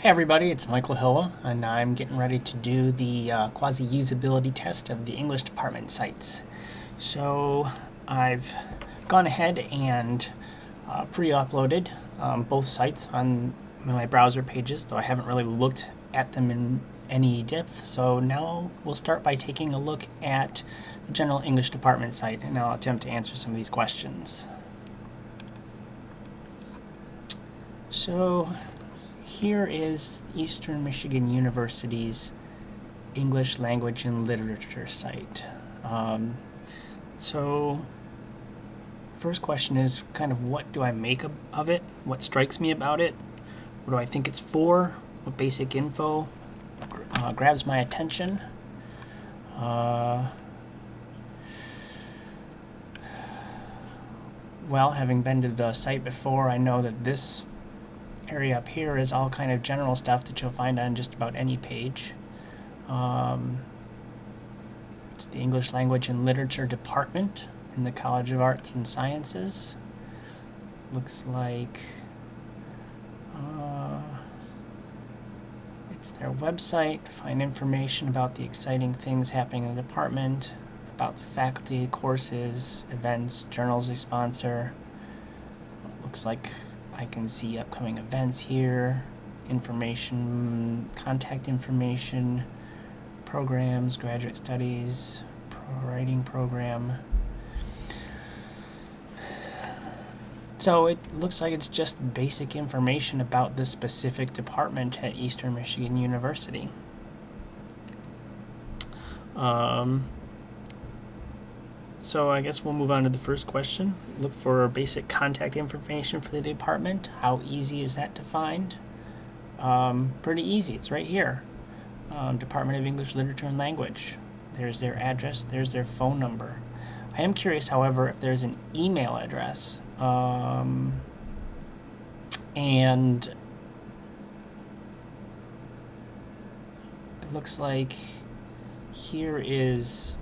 Hey everybody, it's Michael Hilwa, and I'm getting ready to do the quasi-usability test of the English department sites. So I've gone ahead and pre-uploaded both sites on my browser pages, though I haven't really looked at them in any depth. So now we'll start by taking a look at the general English department site, and I'll attempt to answer some of these questions. So here is Eastern Michigan University's English Language and Literature site. So first question is kind of what do I make of it? What strikes me about it? What do I think it's for? What basic info grabs my attention? Well, having been to the site before, I know that this area up here is all kind of general stuff that you'll find on just about any page. It's the English Language and Literature Department in the College of Arts and Sciences. Looks like it's their website. Find information about the exciting things happening in the department, about the faculty, courses, events, journals they sponsor. Looks like I can see upcoming events here, information, contact information, programs, graduate studies, writing program. So it looks like it's just basic information about this specific department at Eastern Michigan University. So I guess we'll move on to the first question. Look for basic contact information for the department. How easy is that to find? Pretty easy. It's right here. Department of English, Literature, and Language. There's their address. There's their phone number. I am curious, however, if there's an email address. And it looks like here is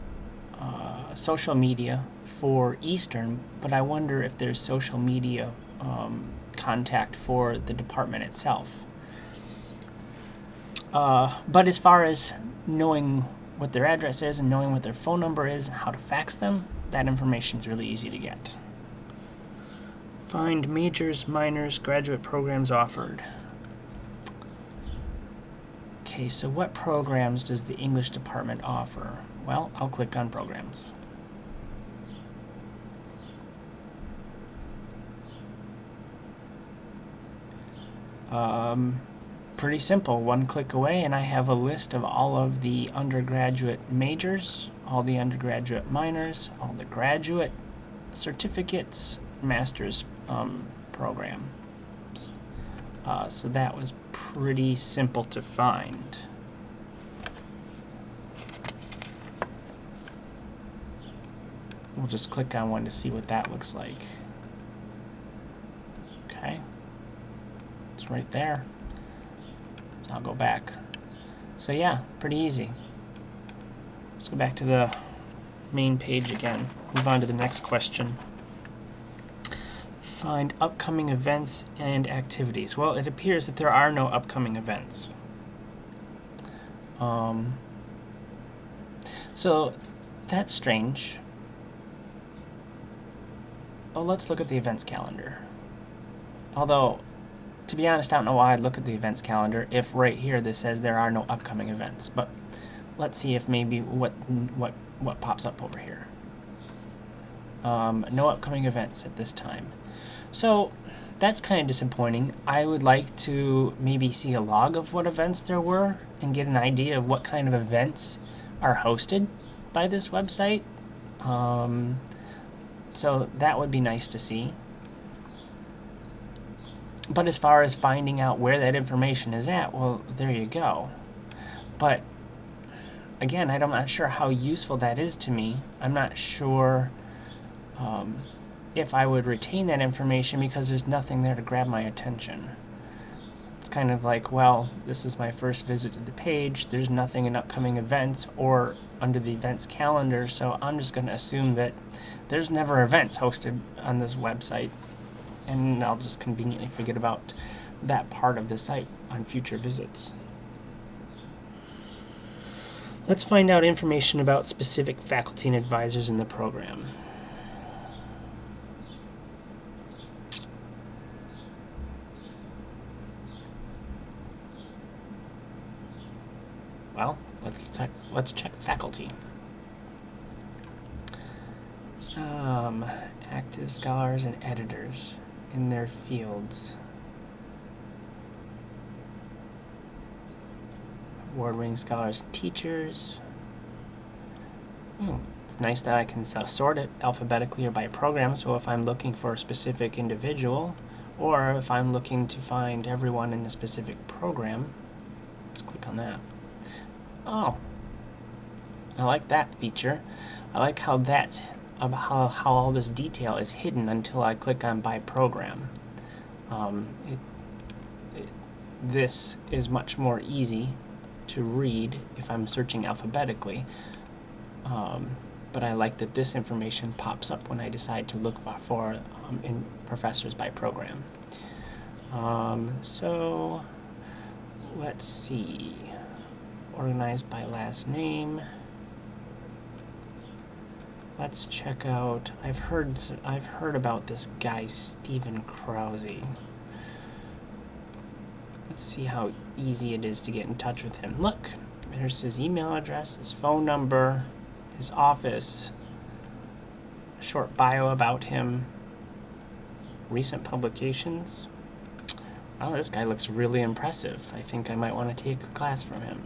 social media for Eastern, but I wonder if there's social media contact for the department itself. But as far as knowing what their address is and knowing what their phone number is and how to fax them, that information is really easy to get. Find majors, minors, graduate programs offered. Okay, so what programs does the English department offer? Well, I'll click on programs. Pretty simple, one click away and I have a list of all of the undergraduate majors, all the undergraduate minors, all the graduate certificates, master's programs. So that was pretty simple to find. We'll just click on one to see what that looks like. Okay, it's right there. So I'll go back. So yeah, pretty easy. Let's go back to the main page again. Move on to the next question. Find upcoming events and activities. Well, it appears that there are no upcoming events. So that's strange. Oh, let's look at the events calendar. Although, to be honest, I don't know why I'd look at the events calendar if right here this says there are no upcoming events. But let's see if maybe what pops up over here. No upcoming events at this time. So that's kind of disappointing. I would like to maybe see a log of what events there were and get an idea of what kind of events are hosted by this website. So that would be nice to see. But as far as finding out where that information is at, well, there you go. But again, I'm not sure how useful that is to me. I'm not sure if I would retain that information because there's nothing there to grab my attention. It's kind of like, well, this is my first visit to the page. There's nothing in upcoming events or under the events calendar, so I'm just going to assume that there's never events hosted on this website, and I'll just conveniently forget about that part of the site on future visits. Let's find out information about specific faculty and advisors in the program. Well, let's check faculty. Active scholars and editors in their fields. Award-winning scholars and teachers. It's nice that I can sort it alphabetically or by program, so if I'm looking for a specific individual, or if I'm looking to find everyone in a specific program, let's click on that. Oh, I like that feature. I like how how all this detail is hidden until I click on by program. This is much more easy to read if I'm searching alphabetically, but I like that this information pops up when I decide to look for in professors by program. So let's see, organized by last name. Let's check out, I've heard about this guy Stephen Krause. Let's see how easy it is to get in touch with him. Look, there's his email address, his phone number, his office, a short bio about him, recent publications. Wow, this guy looks really impressive. I think I might want to take a class from him.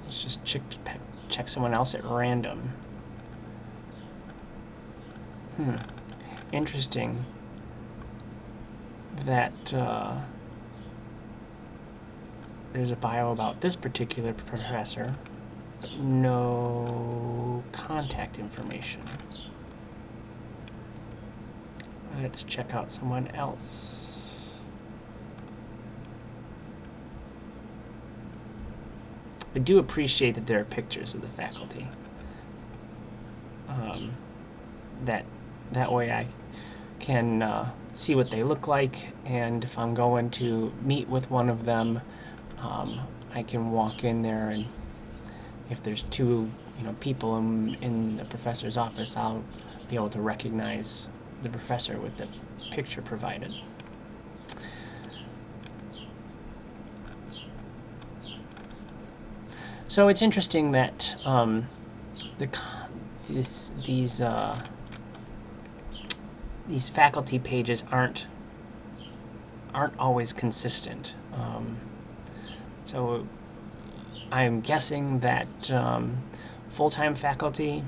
Let's just check someone else at random. Interesting that there's a bio about this particular professor, but no contact information. Let's check out someone else. I do appreciate that there are pictures of the faculty. That way I can see what they look like, and if I'm going to meet with one of them, I can walk in there, and if there's two people in the professor's office, I'll be able to recognize the professor with the picture provided. So it's interesting that these faculty pages aren't always consistent. So I'm guessing that full-time faculty,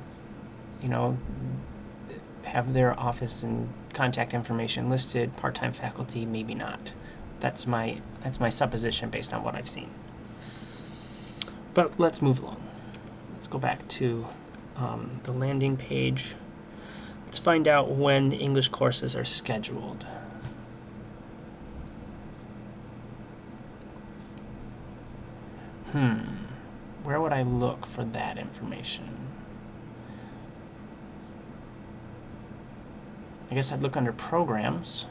have their office and contact information listed. Part-time faculty, maybe not. That's my supposition based on what I've seen. But let's move along. Let's go back to the landing page. Let's find out when the English courses are scheduled. Where would I look for that information? I guess I'd look under Programs.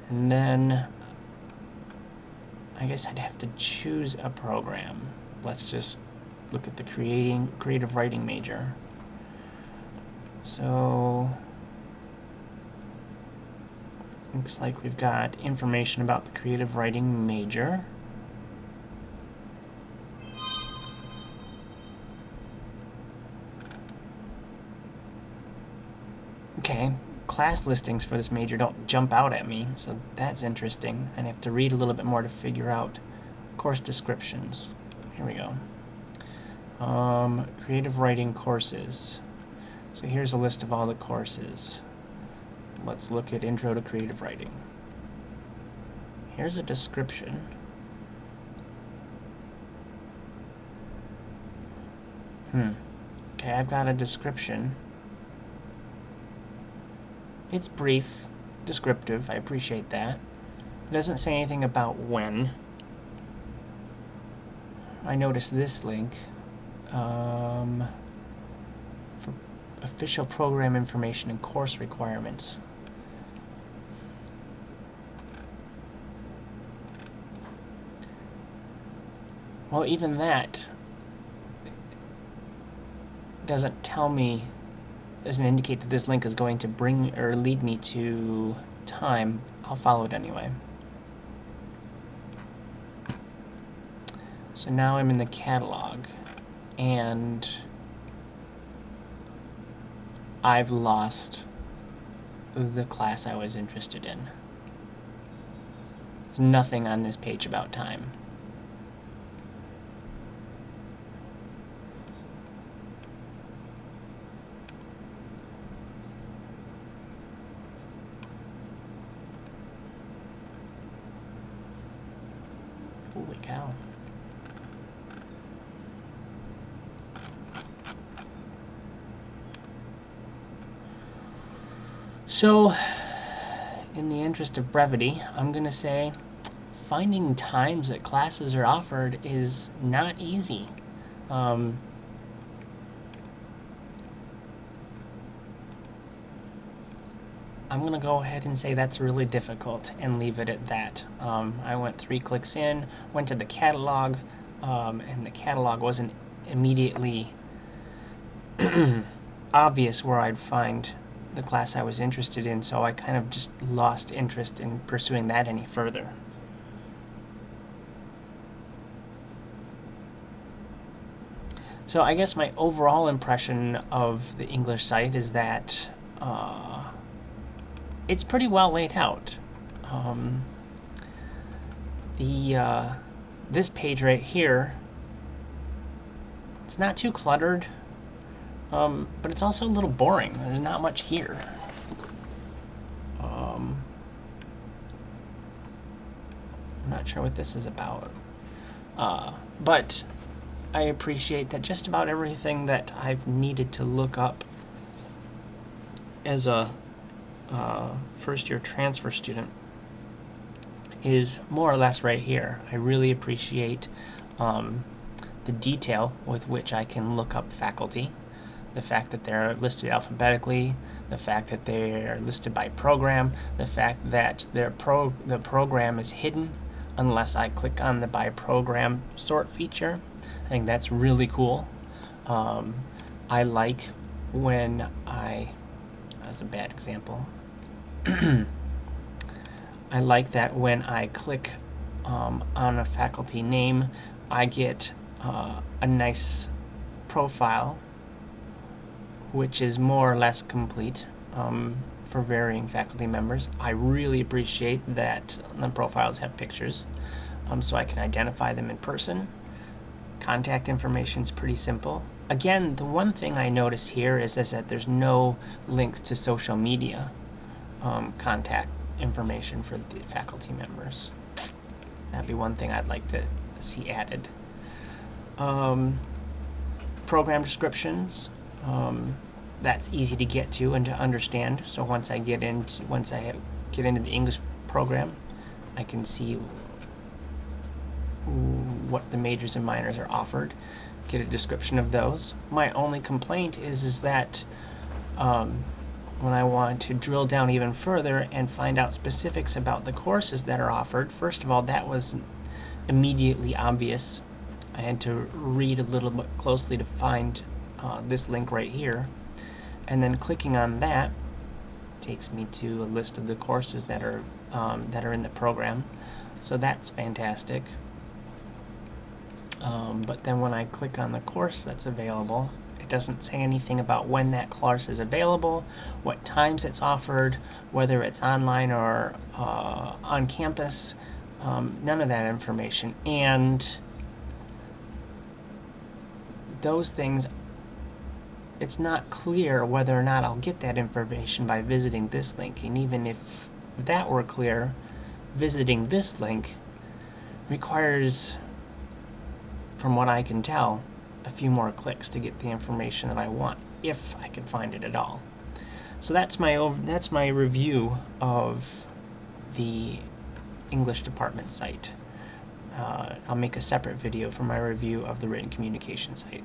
And then I guess I'd have to choose a program. Let's just look at the creative writing major. So looks like we've got information about the creative writing major. Okay, class listings for this major don't jump out at me, so that's interesting. I'd have to read a little bit more to figure out course descriptions. Here we go. Creative writing courses. So here's a list of all the courses. Let's look at Intro to Creative Writing. Here's a description. Okay, I've got a description. It's brief, descriptive, I appreciate that. It doesn't say anything about when. I noticed this link. official program information and course requirements. Well, even that doesn't tell me, doesn't indicate that this link is going to bring or lead me to time. I'll follow it anyway. So now I'm in the catalog, and I've lost the class I was interested in. There's nothing on this page about time. Holy cow. So, in the interest of brevity, I'm going to say finding times that classes are offered is not easy. I'm going to go ahead and say that's really difficult and leave it at that. I went 3 clicks in, went to the catalog, and the catalog wasn't immediately obvious where I'd find the class I was interested in, so I kind of just lost interest in pursuing that any further. So I guess my overall impression of the English site is that it's pretty well laid out. This page right here, it's not too cluttered, but it's also a little boring. There's not much here. I'm not sure what this is about. But I appreciate that just about everything that I've needed to look up as a first-year transfer student is more or less right here. I really appreciate the detail with which I can look up faculty, the fact that they're listed alphabetically, the fact that they're listed by program, the fact that the program is hidden unless I click on the by program sort feature. I think that's really cool. I like when that's a bad example. I like that when I click on a faculty name, I get a nice profile, which is more or less complete for varying faculty members. I really appreciate that the profiles have pictures, so I can identify them in person. Contact information is pretty simple. Again, the one thing I notice here is that there's no links to social media contact information for the faculty members. That'd be one thing I'd like to see added. Program descriptions, that's easy to get to and to understand. So once I get into the English program, I can see what the majors and minors are offered, get a description of those. My only complaint is that when I want to drill down even further and find out specifics about the courses that are offered, first of all, that was immediately obvious. I had to read a little bit closely to find this link right here, and then clicking on that takes me to a list of the courses that are in the program. So that's fantastic. But then when I click on the course that's available, it doesn't say anything about when that course is available, what times it's offered, whether it's online or on campus. None of that information. And those things, it's not clear whether or not I'll get that information by visiting this link. And even if that were clear, visiting this link requires, from what I can tell, a few more clicks to get the information that I want, if I can find it at all. So that's my review of the English department site. I'll make a separate video for my review of the written communication site.